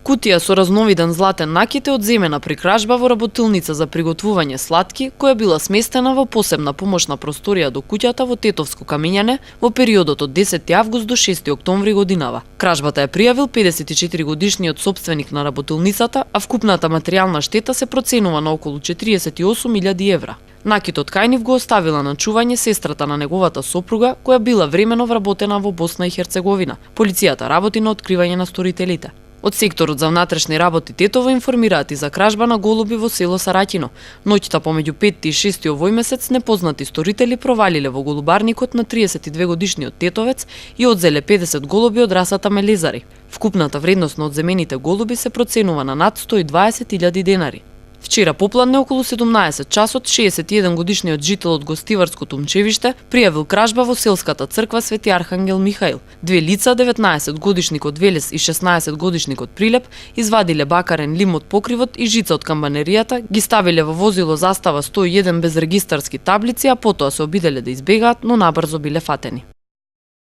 Кутија со разновиден златен накит е одземена при кражба во работилница за приготвување сладки, која била сместена во посебна помошна просторија до куќата во Тетовско камењане во периодот од 10 август до 6 октомври годинава. Кражбата ја пријавил 54-годишниот сопственик на работилницата, а вкупната материјална штета се проценува на околу 48.000 евра. Накитот кај нив го оставила на чување сестрата на неговата сопруга, која била времено вработена во Босна и Херцеговина. Полицијата работи на откривање на сторителите. Од секторот за внатрешни работи Тетово информираат и за кражба на голуби во село Сараќино. Ноќта помеѓу 5 и 6 овој месец непознати сторители провалиле во голубарникот на 32-годишниот тетовец и одзеле 50 голуби од расата мелезари. Вкупната вредност на одземените голуби се проценува на над 120.000 денари. Вчера попладне околу 17 часот 61-годишниот жител од Гостиварско Тумчевиште пријавил кражба во селската црква Свети Архангел Михаил. Две лица, 19-годишникот Велес и 16-годишникот Прилеп, извадиле бакарен лим од покривот и жица од камбанеријата, ги ставиле во возило застава 101 без регистарски таблици, а потоа се обиделе да избегаат, но набрзо биле фатени.